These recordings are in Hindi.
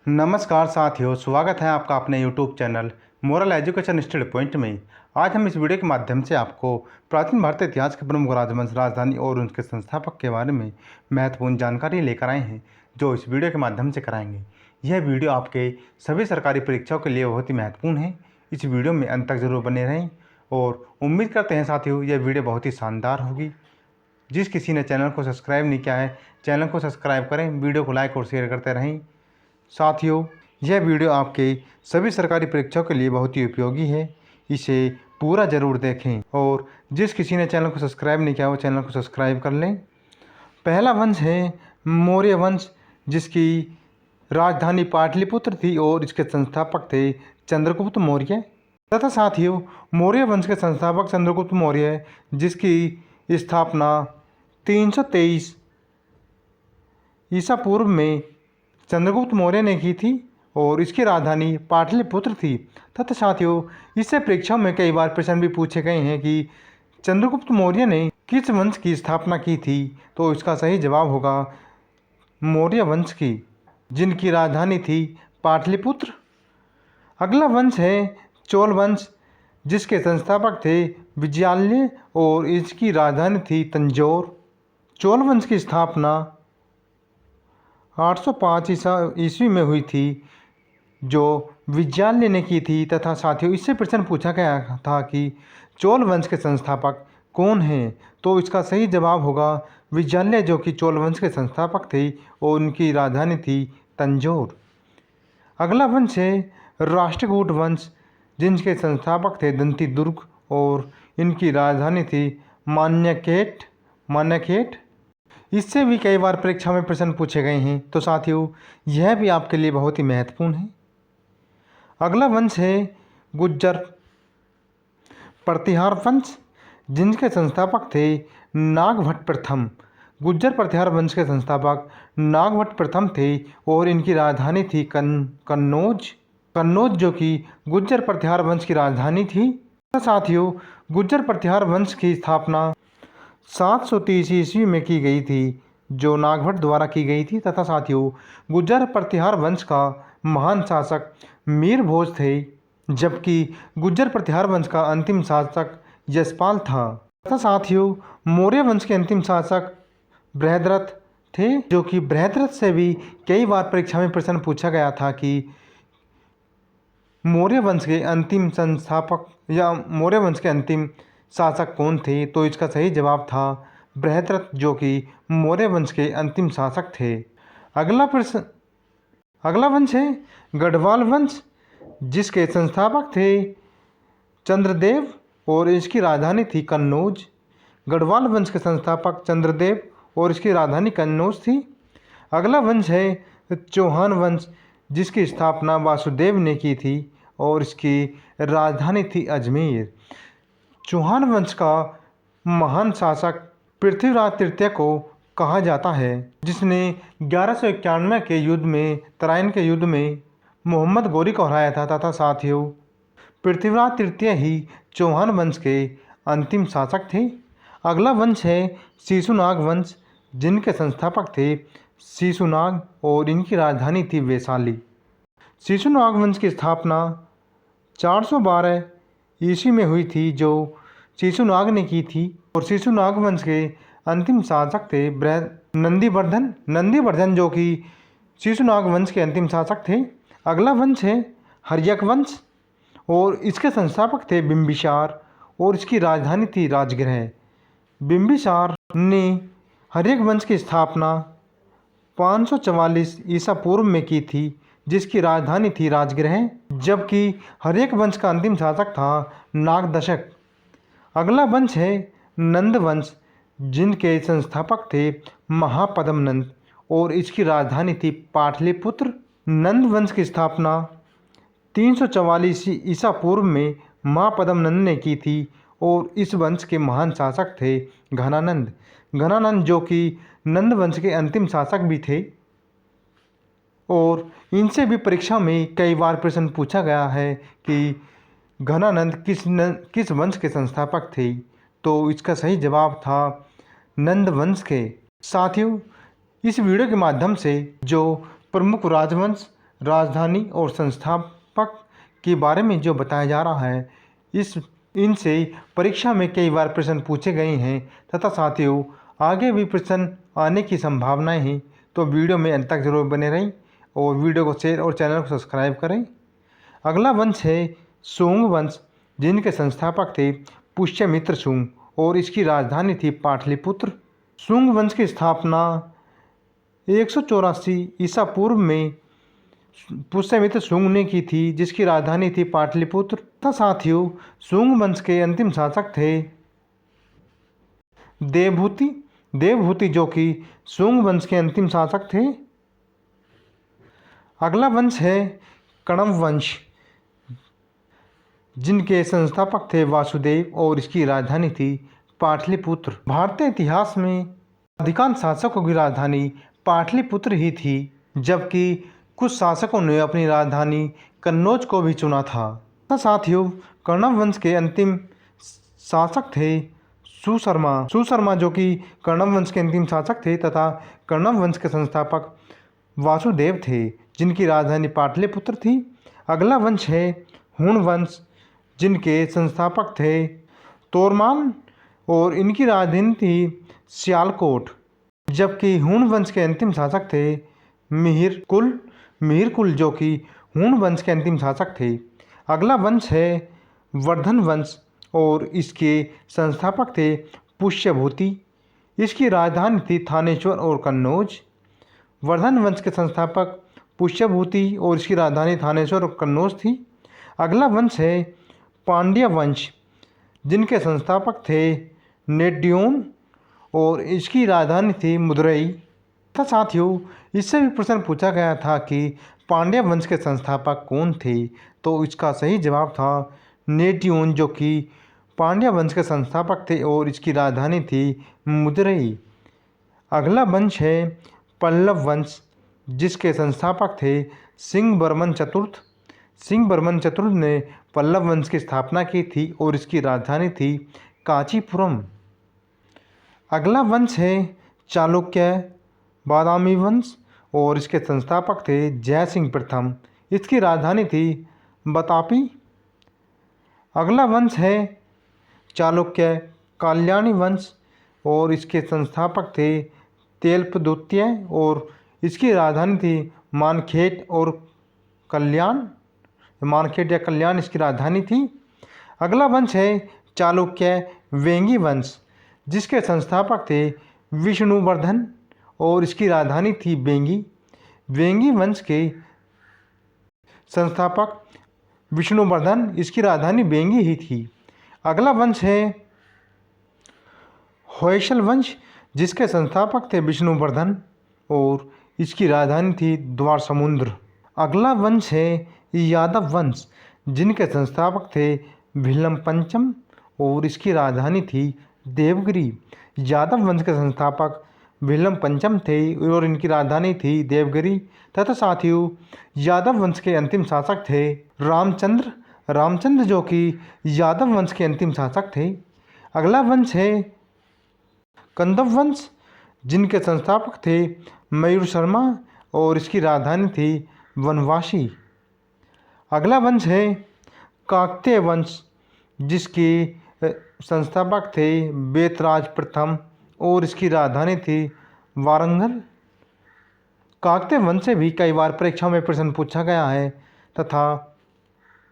नमस्कार साथियों, स्वागत है आपका अपने YouTube channel moral education study point में। आज हम इस वीडियो के माध्यम से आपको प्राचीन भारतीय इतिहास के प्रमुख राजवंश, राजधानी और उनके संस्थापक के बारे में महत्वपूर्ण जानकारी लेकर आए हैं, जो इस वीडियो के माध्यम से कराएंगे। यह वीडियो आपके सभी सरकारी परीक्षाओं के लिए बहुत ही महत्वपूर्ण है। इस वीडियो में अंत तक जरूर बने रहें और उम्मीद करते हैं साथियों यह वीडियो बहुत ही शानदार होगी। जिस किसी ने चैनल को सब्सक्राइब नहीं किया है, चैनल को सब्सक्राइब करें, वीडियो को लाइक और शेयर करते रहें। साथियों, यह वीडियो आपके सभी सरकारी परीक्षाओं के लिए बहुत ही उपयोगी है, इसे पूरा ज़रूर देखें। और जिस किसी ने चैनल को सब्सक्राइब नहीं किया वो चैनल को सब्सक्राइब कर लें। पहला वंश है मौर्य वंश, जिसकी राजधानी पाटलिपुत्र थी और इसके संस्थापक थे चंद्रगुप्त मौर्य। तथा साथियों, मौर्य वंश के संस्थापक चंद्रगुप्त मौर्य, जिसकी स्थापना 323 ईसा पूर्व में चंद्रगुप्त मौर्य ने की थी और इसकी राजधानी पाटलिपुत्र थी। तथा साथियों, इससे परीक्षा में कई बार प्रश्न भी पूछे गए हैं कि चंद्रगुप्त मौर्य ने किस वंश की स्थापना की थी, तो इसका सही जवाब होगा मौर्य वंश की, जिनकी राजधानी थी पाटलिपुत्र। अगला वंश है चोल वंश, जिसके संस्थापक थे विजयालय और इसकी राजधानी थी तंजौर। चोल वंश की स्थापना 805 ईस्वी में हुई थी, जो विजयालय ने की थी। तथा साथियों, इससे प्रश्न पूछा गया था कि चोल वंश के संस्थापक कौन हैं, तो इसका सही जवाब होगा विजयालय, जो कि चोल वंश के संस्थापक थे और उनकी राजधानी थी तंजौर। अगला वंश है राष्ट्रकूट वंश, जिनके संस्थापक थे दंतीदुर्ग और इनकी राजधानी थी मान्यखेट। इससे भी कई बार परीक्षा में प्रश्न पूछे गए हैं, तो साथियों यह भी आपके लिए बहुत ही महत्वपूर्ण है। अगला वंश है गुज्जर प्रतिहार वंश, जिनके संस्थापक थे नागभट्ट प्रथम। गुज्जर प्रतिहार वंश के संस्थापक नागभट्ट प्रथम थे और इनकी राजधानी थी कन्नौज, जो कि गुज्जर प्रतिहार वंश की राजधानी थी। साथियों, गुज्जर प्रतिहार वंश की स्थापना 730 ईस्वी में की गई थी, जो नागभट्ट द्वारा की गई थी। तथा साथियों, गुज्जर प्रतिहार वंश का महान शासक मीर भोज थे, जबकि गुज्जर प्रतिहार वंश का अंतिम शासक यशपाल था। तथा साथियों, मौर्य वंश के अंतिम शासक बृहद्रथ थे, जो कि बृहद्रथ से भी कई बार परीक्षा में प्रश्न पूछा गया था कि मौर्य वंश के अंतिम संस्थापक या मौर्य वंश के अंतिम शासक कौन थे, तो इसका सही जवाब था बृहद्रथ, जो कि मौर्य वंश के अंतिम शासक थे। अगला वंश है गढ़वाल वंश, जिसके संस्थापक थे चंद्रदेव और इसकी राजधानी थी कन्नौज। गढ़वाल वंश के संस्थापक चंद्रदेव और इसकी राजधानी कन्नौज थी। अगला वंश है चौहान वंश, जिसकी स्थापना वासुदेव ने की थी और इसकी राजधानी थी अजमेर। चौहान वंश का महान शासक पृथ्वीराज तृतीय को कहा जाता है, जिसने 1191 के युद्ध में, तराइन के युद्ध में मोहम्मद गौरी को हराया था। तथा साथियों, पृथ्वीराज तृतीय ही चौहान वंश के अंतिम शासक थे। अगला वंश है शिशुनाग वंश, जिनके संस्थापक थे शिशुनाग और इनकी राजधानी थी वैशाली। शिशुनाग वंश की स्थापना 412 ईस्वी में हुई थी, जो शिशुनाग ने की थी। और शिशुनाग वंश के अंतिम शासक थे नंदीवर्धन, जो कि शिशुनाग वंश के अंतिम शासक थे। अगला वंश है हर्यक वंश और इसके संस्थापक थे बिंबिसार और इसकी राजधानी थी राजगृह। बिंबिसार ने हर्यक वंश की स्थापना 544 ईसा पूर्व में की थी, जिसकी राजधानी थी राजगृह, जबकि हर्यक वंश का अंतिम शासक था नागदशक। अगला वंश है नंद वंश, जिनके संस्थापक थे महापद्म नंद और इसकी राजधानी थी पाटलिपुत्र। नंद वंश की स्थापना 344 ईसा पूर्व में महापद्म नंद ने की थी और इस वंश के महान शासक थे घनानंद, जो कि नंद वंश के अंतिम शासक भी थे। और इनसे भी परीक्षा में कई बार प्रश्न पूछा गया है कि घनानंद किस वंश के संस्थापक थे, तो इसका सही जवाब था नंद वंश के। साथियों, इस वीडियो के माध्यम से जो प्रमुख राजवंश, राजधानी और संस्थापक के बारे में जो बताया जा रहा है, इनसे परीक्षा में कई बार प्रश्न पूछे गए हैं तथा साथियों आगे भी प्रश्न आने की संभावनाएं हैं। तो वीडियो में अंत तक जरूर बने रहें और वीडियो को शेयर और चैनल को सब्सक्राइब करें। अगला वंश है शुंग वंश, जिनके संस्थापक थे पुष्यमित्र शुंग और इसकी राजधानी थी पाटलिपुत्र। शुंग वंश की स्थापना 184 ईसा पूर्व में पुष्यमित्र शुंग ने की थी, जिसकी राजधानी थी पाटलिपुत्र। तथा साथियों शुंग वंश के अंतिम शासक थे देवभूति जो कि शुंग वंश के अंतिम शासक थे। अगला वंश है कण्व वंश, जिनके संस्थापक थे वासुदेव और इसकी राजधानी थी पाटलिपुत्र। भारतीय इतिहास में अधिकांश शासकों की राजधानी पाटलिपुत्र ही थी, जबकि कुछ शासकों ने अपनी राजधानी कन्नौज को भी चुना था। तो साथियों कण्व वंश के अंतिम शासक थे सुशर्मा जो कि कण्व वंश के अंतिम शासक थे तथा कण्व वंश के संस्थापक वासुदेव थे, जिनकी राजधानी पाटलिपुत्र थी। अगला वंश है हुण वंश, जिनके संस्थापक थे तोरमान और इनकी राजधानी थी सियालकोट, जबकि हुण वंश के अंतिम शासक थे मिहिरकुल जो कि हुण वंश के अंतिम शासक थे। अगला वंश है वर्धन वंश और इसके संस्थापक थे पुष्यभूति, इसकी राजधानी थी थानेश्वर और कन्नौज। वर्धन वंश के संस्थापक पुष्यभूति और इसकी राजधानी थानेश्वर और कन्नौज थी। अगला वंश है पांड्य वंश, जिनके संस्थापक थे नेड्योन और इसकी राजधानी थी मदुरई। तथा साथियों इससे भी प्रश्न पूछा गया था कि पांड्य वंश के संस्थापक कौन थे, तो इसका सही जवाब था नेड्योन, जो कि पांड्य वंश के संस्थापक थे और इसकी राजधानी थी मदुरई। अगला वंश है पल्लव वंश, जिसके संस्थापक थे सिंहवर्मन चतुर्थ ने पल्लव वंश की स्थापना की थी और इसकी राजधानी थी कांचीपुरम। अगला वंश है चालुक्य बादामी वंश और इसके संस्थापक थे जयसिंह प्रथम, इसकी राजधानी थी बतापी। अगला वंश है चालुक्य कल्याणी वंश और इसके संस्थापक थे तेलपदुत्य और इसकी राजधानी थी मानखेट या कल्याण इसकी राजधानी थी। अगला वंश है चालुक्य वेंगी वंश, जिसके संस्थापक थे विष्णुवर्धन और इसकी राजधानी थी बेंगी। वेंगी वंश के संस्थापक विष्णुवर्धन, इसकी राजधानी बेंगी ही थी। अगला वंश है होयसल वंश, जिसके संस्थापक थे विष्णुवर्धन और इसकी राजधानी थी द्वारसमुद्र। अगला वंश है यादव वंश, जिनके संस्थापक थे भिल्लम पंचम और इसकी राजधानी थी देवगिरी। यादव वंश के संस्थापक भिल्लम पंचम थे और इनकी राजधानी थी देवगिरी। तथा साथियों यादव वंश के अंतिम शासक थे रामचंद्र जो कि यादव वंश के अंतिम शासक थे। अगला वंश है कंदव वंश, जिनके संस्थापक थे मयूर शर्मा और इसकी राजधानी थी वनवासी। अगला वंश है काकतीय वंश, जिसके संस्थापक थे बेतराज प्रथम और इसकी राजधानी थी वारंगल। काकतीय वंश से भी कई बार परीक्षाओं में प्रश्न पूछा गया है तथा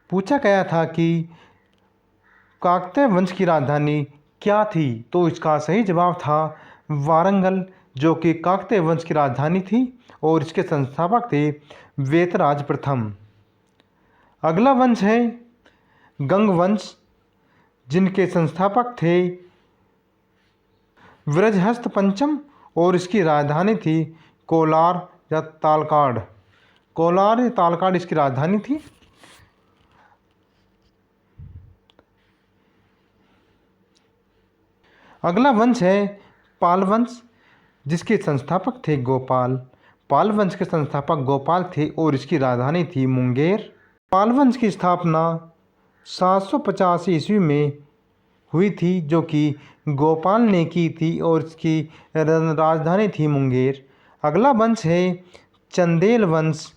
पूछा गया था कि काकतीय वंश की राजधानी क्या थी, तो इसका सही जवाब था वारंगल, जो कि काकतीय वंश की राजधानी थी और इसके संस्थापक थे बेतराज प्रथम। अगला वंश है गंग वंश, जिनके संस्थापक थे वृजहस्त पंचम और इसकी राजधानी थी कोलार या तालकाड इसकी राजधानी थी। अगला वंश है पाल वंश, जिसके संस्थापक थे गोपाल। पाल वंश के संस्थापक गोपाल थे और इसकी राजधानी थी मुंगेर। पाल वंश की स्थापना 750 ईस्वी में हुई थी, जो कि गोपाल ने की थी और इसकी राजधानी थी मुंगेर। अगला वंश है चंदेल वंश,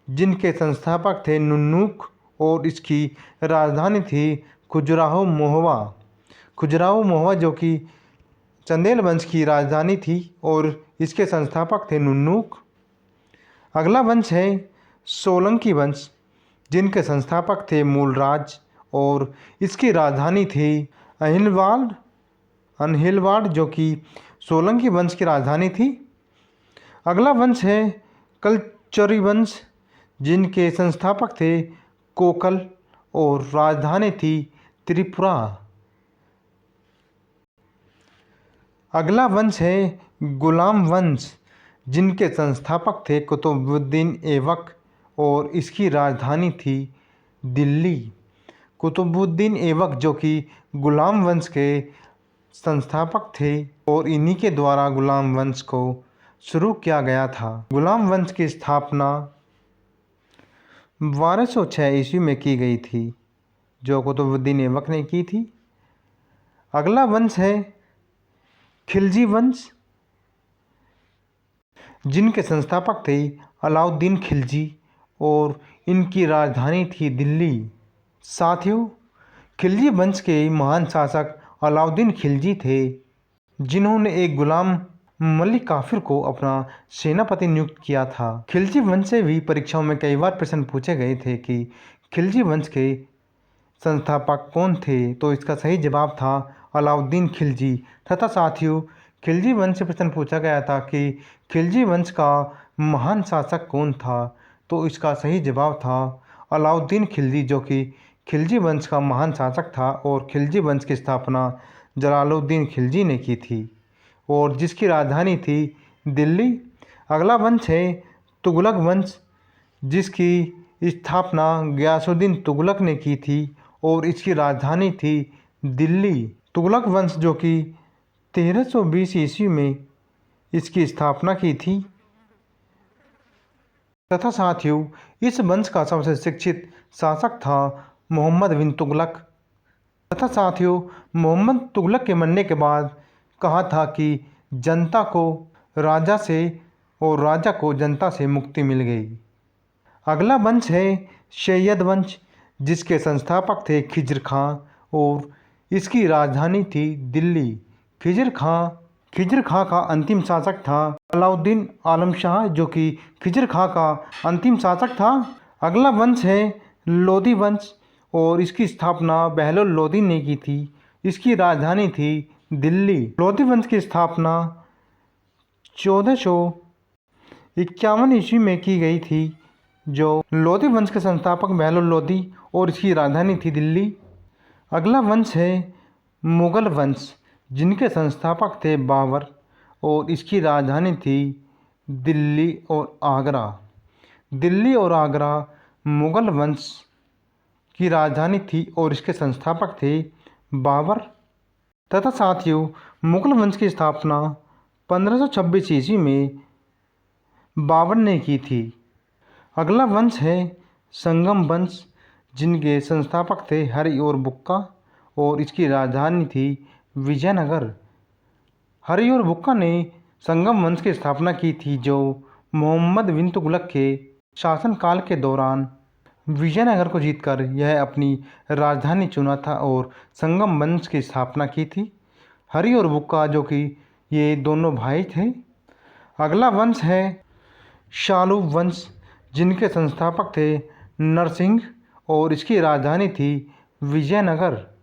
जिनके संस्थापक थे नुन्नुक और इसकी राजधानी थी खजुराहो मोहवा। खजुराहो मोहवा जो कि चंदेल वंश की राजधानी थी और इसके संस्थापक थे नुन्नुक। अगला वंश है सोलंकी वंश, जिनके संस्थापक थे मूलराज और इसकी राजधानी थी अनहिलवाड़ जो कि सोलंकी वंश की राजधानी थी। अगला वंश है कलचरी वंश, जिनके संस्थापक थे कोकल और राजधानी थी त्रिपुरा। अगला वंश है गुलाम वंश, जिनके संस्थापक थे कुतुबुद्दीन ऐबक और इसकी राजधानी थी दिल्ली। कुतुबुद्दीन ऐबक जो कि गुलाम वंश के संस्थापक थे और इन्हीं के द्वारा गुलाम वंश को शुरू किया गया था। गुलाम वंश की स्थापना 1206 ईस्वी में की गई थी, जो कुतुबुद्दीन ऐबक ने की थी। अगला वंश है खिलजी वंश, जिनके संस्थापक थे अलाउद्दीन खिलजी और इनकी राजधानी थी दिल्ली। साथियों, खिलजी वंश के महान शासक अलाउद्दीन खिलजी थे, जिन्होंने एक गुलाम मलिक काफिर को अपना सेनापति नियुक्त किया था। खिलजी वंश से भी परीक्षाओं में कई बार प्रश्न पूछे गए थे कि खिलजी वंश के संस्थापक कौन थे, तो इसका सही जवाब था अलाउद्दीन खिलजी। तथा साथियों, खिलजी वंश से प्रश्न पूछा गया था कि खिलजी वंश का महान शासक कौन था, तो इसका सही जवाब था अलाउद्दीन खिलजी, जो कि खिलजी वंश का महान शासक था और खिलजी वंश की स्थापना जलालुद्दीन खिलजी ने की थी और जिसकी राजधानी थी दिल्ली। अगला वंश है तुगलक वंश, जिसकी स्थापना गयासुद्दीन तुगलक ने की थी और इसकी राजधानी थी दिल्ली। तुगलक वंश जो कि 1320 ईस्वी में इसकी स्थापना की थी। तथा साथियों, इस वंश का सबसे शिक्षित शासक था मोहम्मद बिन तुगलक। तथा साथियों, मोहम्मद तुगलक के मरने के बाद कहा था कि जनता को राजा से और राजा को जनता से मुक्ति मिल गई। अगला वंश है सैयद वंश, जिसके संस्थापक थे खिज्र खां और इसकी राजधानी थी दिल्ली। खिज्र खां का अंतिम शासक था अलाउद्दीन आलम शाह, जो कि खिज्र खां का अंतिम शासक था। अगला वंश है लोधी वंश और इसकी स्थापना बहलोल लोधी ने की थी। इसकी राजधानी थी दिल्ली। लोधी वंश की स्थापना 1451 ईस्वी में की गई थी, जो लोधी वंश के संस्थापक बहलोल लोधी और इसकी राजधानी थी दिल्ली। अगला वंश है मुगल वंश, जिनके संस्थापक थे बाबर और इसकी राजधानी थी दिल्ली और आगरा। दिल्ली और आगरा मुगल वंश की राजधानी थी और इसके संस्थापक थे बाबर। तथा साथियों, मुगल वंश की स्थापना 1526 ईस्वी में बाबर ने की थी। अगला वंश है संगम वंश, जिनके संस्थापक थे हरि और बुक्का और इसकी राजधानी थी विजयनगर। हरि और बुक्का ने संगम वंश की स्थापना की थी, जो मोहम्मद बिन तुगलक के शासनकाल के दौरान विजयनगर को जीतकर यह अपनी राजधानी चुना था और संगम वंश की स्थापना की थी। हरि और बुक्का जो कि ये दोनों भाई थे। अगला वंश है शालू वंश, जिनके संस्थापक थे नरसिंह और इसकी राजधानी थी विजयनगर।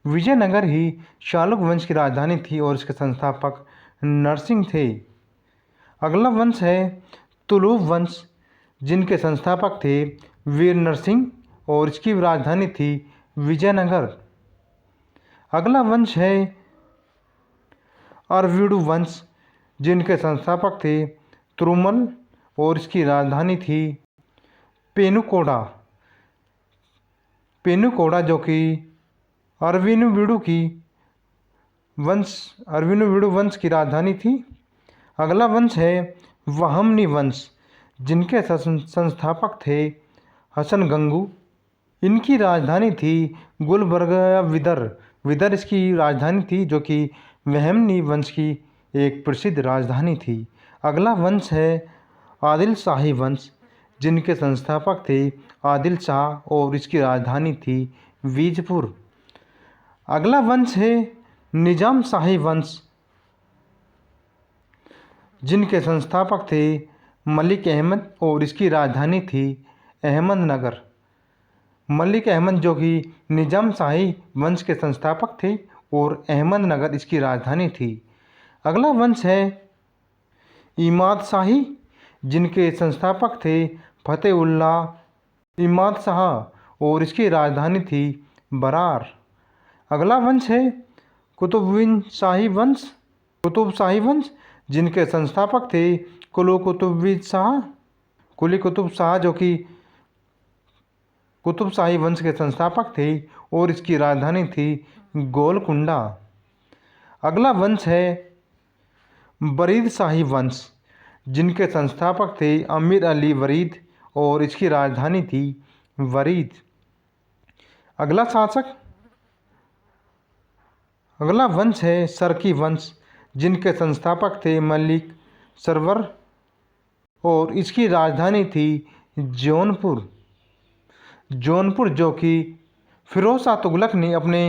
विजयनगर ही शालूक वंश की राजधानी थी और इसके संस्थापक नरसिंह थे। अगला वंश है तुलुक वंश, जिनके संस्थापक थे वीर नरसिंह और इसकी राजधानी थी विजयनगर। अगला वंश है अरविडु वंश, जिनके संस्थापक थे तुरुमल और इसकी राजधानी थी पेनुकोडा। पेनुकोडा जो कि अरविनुविडु वंश की राजधानी थी। अगला वंश है वहमनी वंश, जिनके संस्थापक थे हसन गंगू। इनकी राजधानी थी गुलबर्ग या विदर इसकी राजधानी थी, जो कि वहमनी वंश की एक प्रसिद्ध राजधानी थी। अगला वंश है आदिल शाही वंश, जिनके संस्थापक थे आदिल शाह और इसकी राजधानी थी बीजपुर। अगला वंश है निजाम शाही वंश, जिनके संस्थापक थे मलिक अहमद और इसकी राजधानी थी अहमदनगर। मलिक अहमद जो कि निजाम शाही वंश के संस्थापक थे और अहमदनगर इसकी राजधानी थी। अगला वंश है इमाद शाही, जिनके संस्थापक थे फतेहुल्लाह इमाद शाह और इसकी राजधानी थी बरार। अगला वंश है कुतुब शाही वंश, जिनके संस्थापक थे कुली कुतुब शाह जो कि कुतुब शाही वंश के संस्थापक थे और इसकी राजधानी थी गोलकुंडा। अगला वंश है वरीद शाही वंश, जिनके संस्थापक थे अमीर अली वरीद और इसकी राजधानी थी वरीद। अगला वंश है सरकी वंश, जिनके संस्थापक थे मलिक सरवर और इसकी राजधानी थी जौनपुर जो कि फिरोज शाह तुगलक ने अपने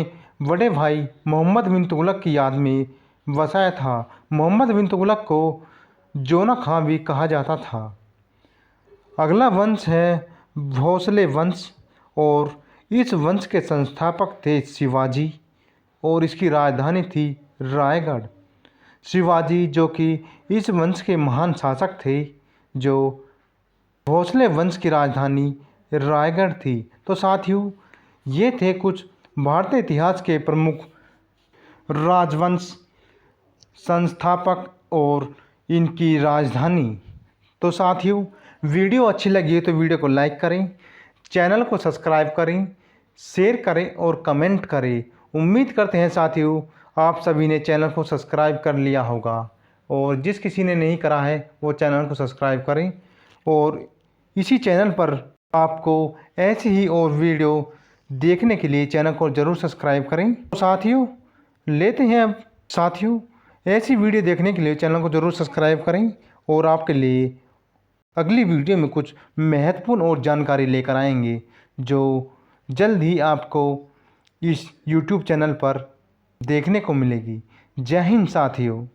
बड़े भाई मोहम्मद बिन तुगलक की याद में बसाया था। मोहम्मद बिन तुगलक को जोना खां भी कहा जाता था। अगला वंश है भोसले वंश और इस वंश के संस्थापक थे शिवाजी और इसकी राजधानी थी रायगढ़। शिवाजी जो कि इस वंश के महान शासक थे, जो भोसले वंश की राजधानी रायगढ़ थी। तो साथियों, ये थे कुछ भारतीय इतिहास के प्रमुख राजवंश, संस्थापक और इनकी राजधानी। तो साथियों, वीडियो अच्छी लगी है तो वीडियो को लाइक करें, चैनल को सब्सक्राइब करें, शेयर करें और कमेंट करें। उम्मीद करते हैं साथियों आप सभी ने चैनल को सब्सक्राइब कर लिया होगा, और जिस किसी ने नहीं करा है वो चैनल को सब्सक्राइब करें। और इसी चैनल पर आपको ऐसी ही और वीडियो देखने के लिए चैनल को ज़रूर सब्सक्राइब करें। तो साथियों ऐसी वीडियो देखने के लिए चैनल को ज़रूर सब्सक्राइब करें, और आपके लिए अगली वीडियो में कुछ महत्वपूर्ण और जानकारी लेकर आएंगे, जो जल्द ही आपको इस YouTube चैनल पर देखने को मिलेगी। जय हिंद साथियों।